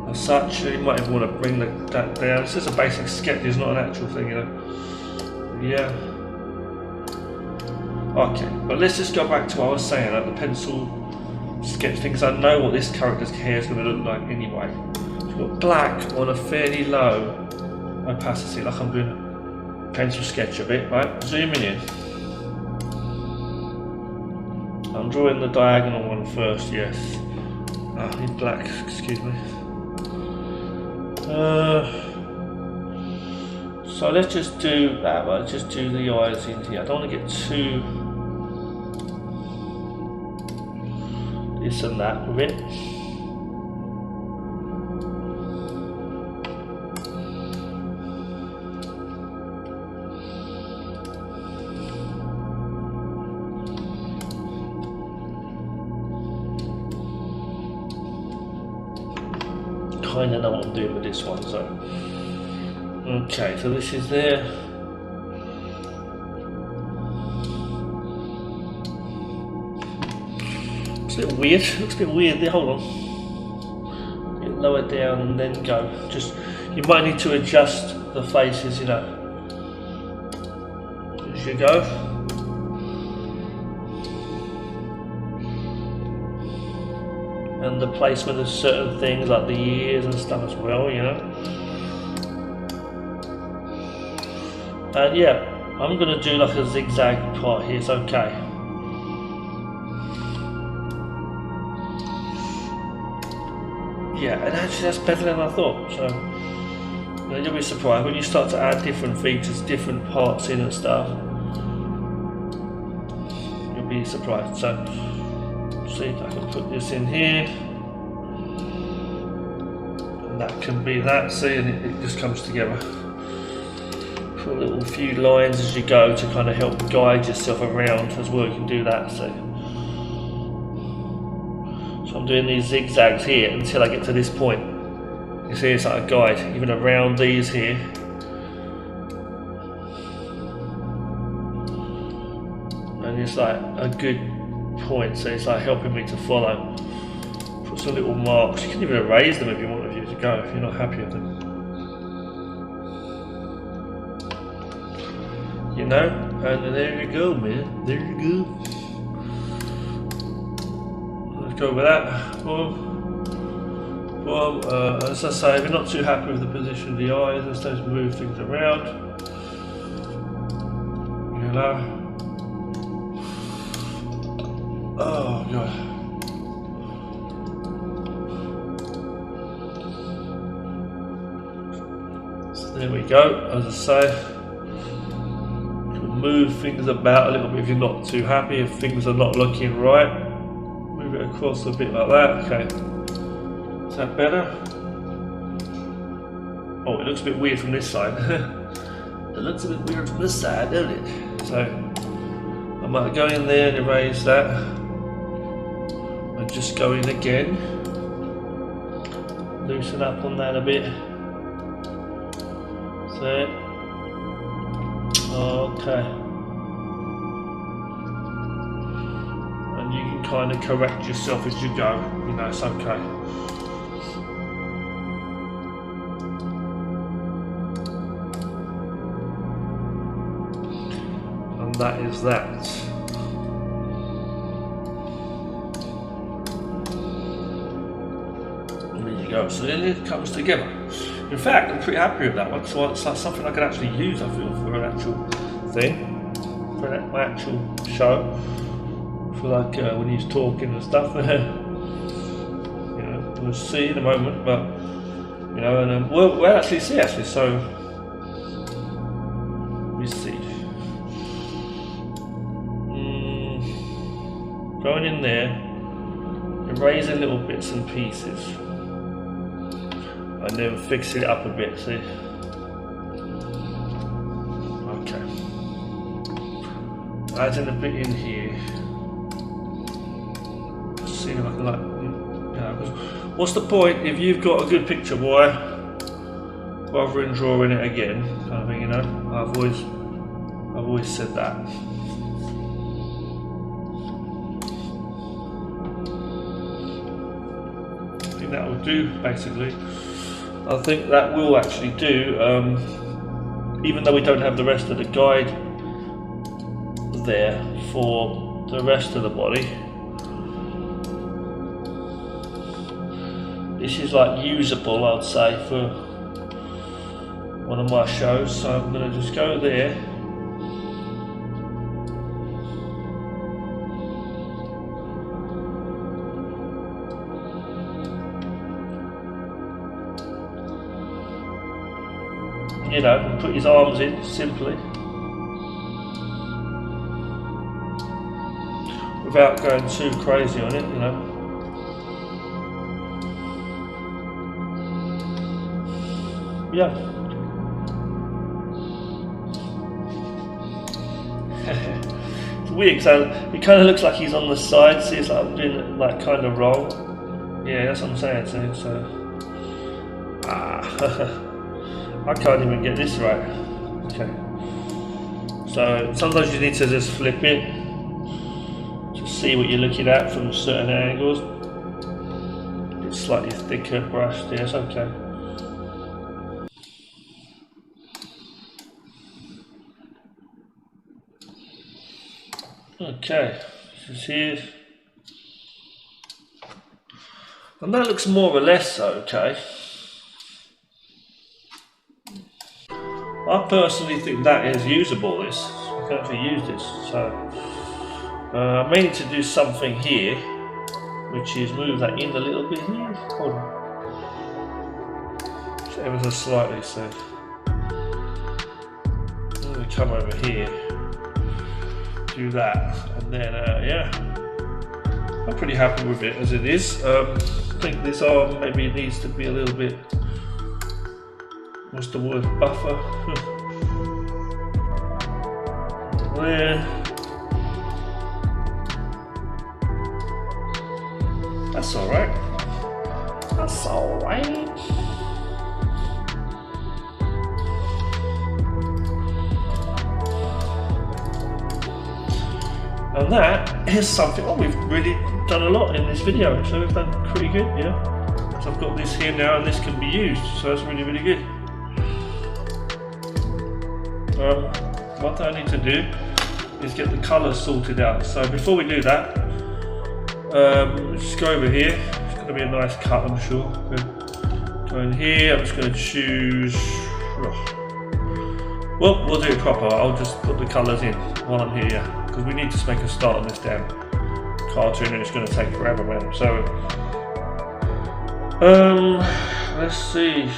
As such, you might even want to bring that down. It's just a basic sketch, it's not an actual thing, you know. Yeah. Okay, but let's just go back to what I was saying, like the pencil sketch thing, because I know what this character's hair is going to look like anyway. We've got black on a fairly low opacity, like I'm doing a pencil sketch of it, right? Zooming in. I'm drawing the diagonal one first, yes. Ah, in black, excuse me. So let's just do that, right? Just do the eyes in here. I don't want to get too this and that with it. Kind of know what I'm doing with this one, so okay, so this is there. It's a bit weird, looks a bit weird there, hold on. Get lower down and then go. Just, you might need to adjust the faces, you know, as you go. And the placement of certain things like the ears and stuff as well, you know. And yeah, I'm going to do like a zigzag part here, it's okay. Yeah, and actually that's better than I thought, so you know, you'll be surprised when you start to add different features, different parts in and stuff. You'll be surprised, so see if I can put this in here. And that can be that, see, and it just comes together. Put a little few lines as you go to kind of help guide yourself around as well, you can do that, see. So I'm doing these zigzags here until I get to this point. You see it's like a guide, even around these here. And it's like a good point, so it's like helping me to follow. Put some little marks, you can even erase them if you want you to go, if you're not happy with them. You know, and there you go, man, there you go. Let's go with that. Well, as I say, if you're not too happy with the position of the eyes, let's just move things around. You know. Oh god. So there we go, as I say. You can move things about a little bit if you're not too happy, if things are not looking right. Move it across a bit like that, okay. Is that better? Oh, it looks a bit weird from this side. It looks a bit weird from this side, doesn't it? So I might go in there and erase that. And just go in again. Loosen up on that a bit. So, okay. And you can kind of correct yourself as you go. You know, it's okay. And that is that. Go. So then it comes together. In fact, I'm pretty happy with that one. So it's like something I can actually use, I feel, for an actual thing, for my actual show. I feel like when he's talking and stuff, you know, we'll see in a moment. But you know, and we'll actually see actually. So we see. Going in there, erasing little bits and pieces. And then fix it up a bit, see? Okay. Adding a bit in here. See if I can like, you know, what's the point if you've got a good picture, why rather than drawing it again, kind of thing, you know? I've always said that. I think that will do, basically. I think that will actually do, even though we don't have the rest of the guide there for the rest of the body. This is like usable, I'd say, for one of my shows, so I'm going to just go there. You know, put his arms in simply, without going too crazy on it, you know. Yeah. It's weird because it kind of looks like he's on the side. See, it's like I'm doing it like kind of wrong. Yeah, that's what I'm saying. So I can't even get this right. Okay. So sometimes you need to just flip it to see what you're looking at from certain angles. It's slightly thicker brush there, it's okay. Okay, this is here. And that looks more or less okay. I personally think that is usable, this. I can actually use this. So I may need to do something here, which is move that in a little bit here. Hold on. Just ever so slightly, so I'm going to come over here, do that, and then yeah. I'm pretty happy with it as it is. I think this arm maybe needs to be a little bit, what's the word, buffer. There. That's alright. That's alright. And that is something, oh, we've really done a lot in this video, so we've done pretty good, yeah. So I've got this here now and this can be used, so that's really, really good. What I need to do is get the colours sorted out. So before we do that, just go over here. It's going to be a nice cut, I'm sure. Go in here, I'm just going to choose, well, we'll do it proper. I'll just put the colours in while I'm here, yeah. Because we need to make a start on this damn cartoon and it's going to take forever, man. So, let's see.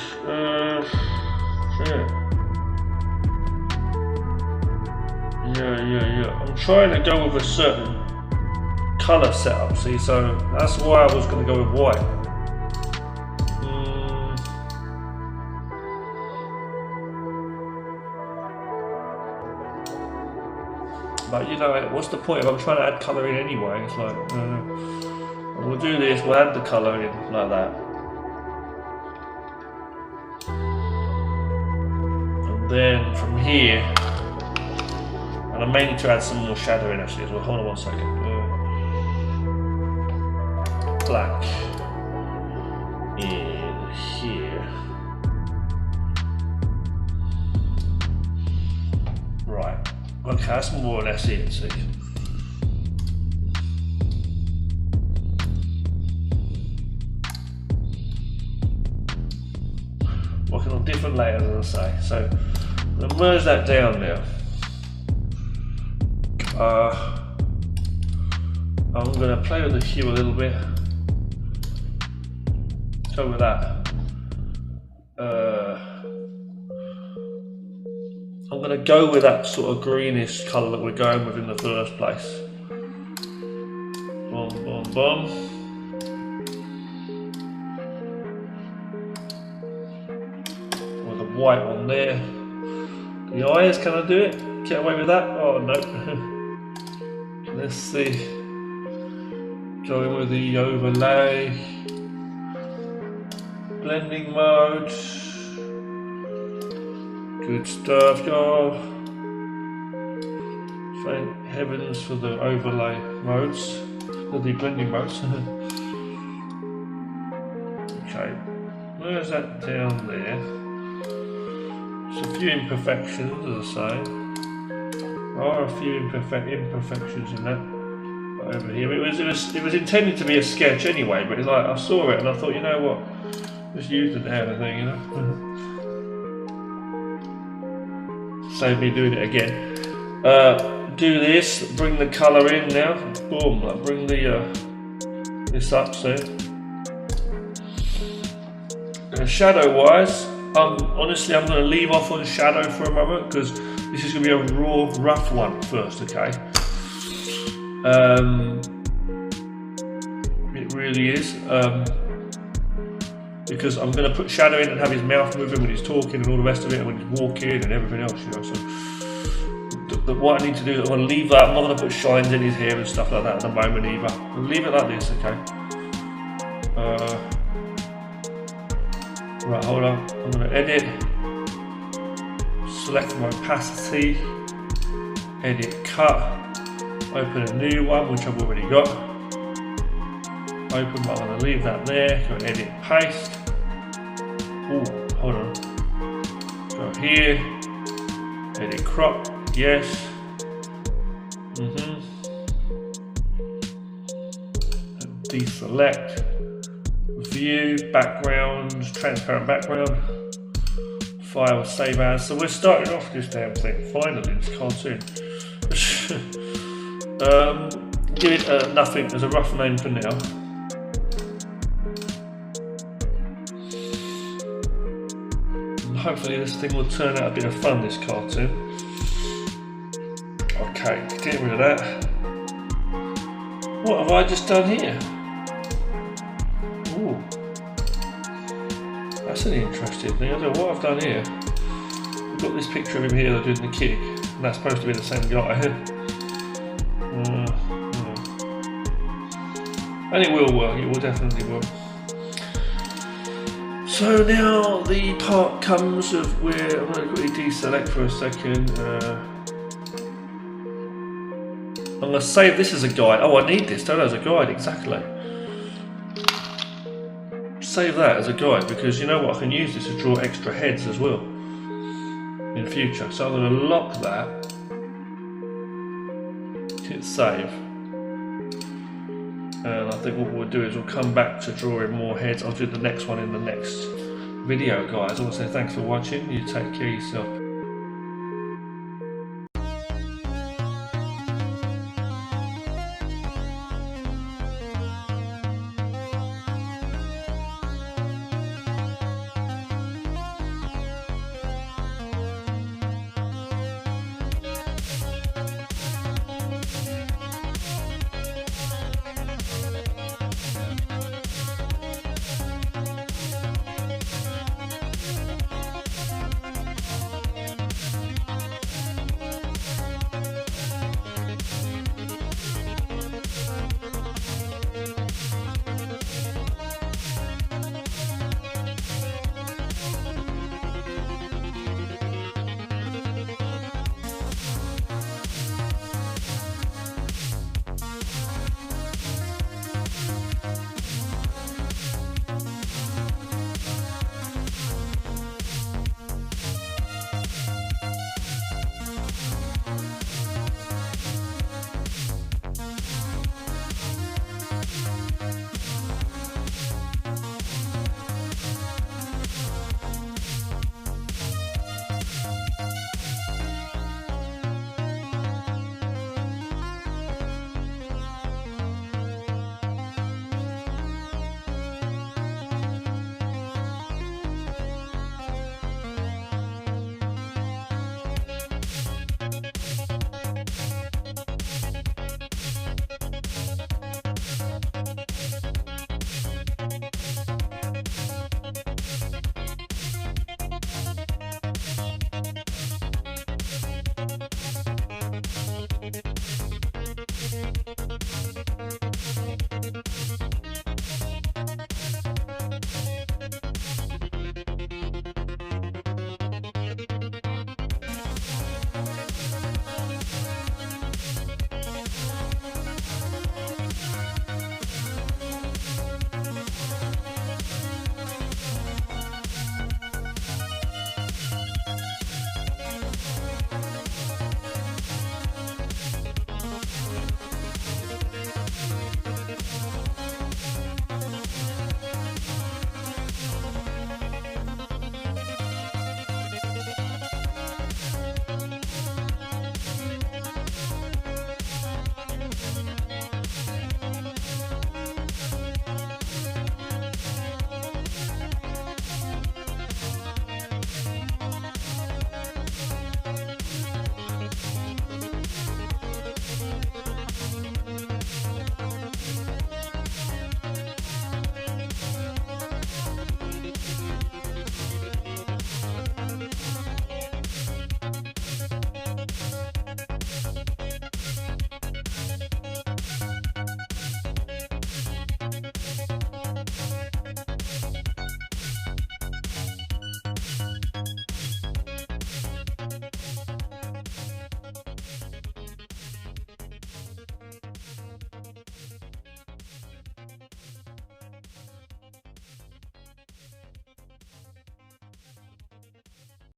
Yeah. I'm trying to go with a certain colour setup, see, so that's why I was going to go with white. like, you know, what's the point if I'm trying to add colour in anyway? It's like, we'll do this, we'll add the colour in like that. And then from here, and I may need to add some more shadow in actually as well. Hold on one second. Black in here. Right. Okay, that's more or less it, see. Working on different layers, as I say. So I'm going to merge that down now. I'm going to play with the hue a little bit. Go with that. I'm going to go with that sort of greenish colour that we're going with in the first place. Boom, boom, boom. With the white one there. The eyes, can I do it? Get away with that? Oh no. Let's see. Going with the overlay. Blending mode. Good stuff, y'all. Thank heavens for the overlay modes, the blending modes. Okay, where's that down there? There's a few imperfections, as I say. There are a few imperfections in that. But over here, it was intended to be a sketch anyway. But it's like I saw it and I thought, you know what, just use the damn thing, you know. Save me doing it again. Do this, bring the colour in now. Boom, like bring the this up, see. Shadow wise, honestly I'm going to leave off on shadow for a moment because this is going to be a raw, rough one first, okay? It really is. Because I'm going to put shadow in and have his mouth moving when he's talking and all the rest of it, and when he's walking and everything else, you know. So what I need to do is I'm going to leave that. I'm not going to put shines in his hair and stuff like that at the moment either. I'll leave it like this, okay? Right, hold on. I'm going to edit, select my opacity, edit cut, open a new one which I've already got. Open, but I'm going to leave that there. Go edit, paste. Oh, hold on. Go here. Edit, crop. Yes. Deselect. View, background, transparent background. File, save as. So we're starting off this damn thing. Finally, this cartoon. Give it nothing as a rough name for now. Hopefully this thing will turn out a bit of fun, this cartoon. Okay, get rid of that. What have I just done here? Ooh. That's an interesting thing. I don't know what I've done here. We've got this picture of him here doing the kick, and that's supposed to be the same guy. And it will work, it will definitely work. So now the part comes of where I'm going to quickly deselect for a second. I'm going to save this as a guide. Oh, I need this, don't I, as a guide, exactly. Save that as a guide because you know what, I can use this to draw extra heads as well in future. So I'm going to lock that, hit save. And I think what we'll do is we'll come back to drawing more heads. I'll do the next one in the next video, guys. I want to say thanks for watching. You take care of yourself.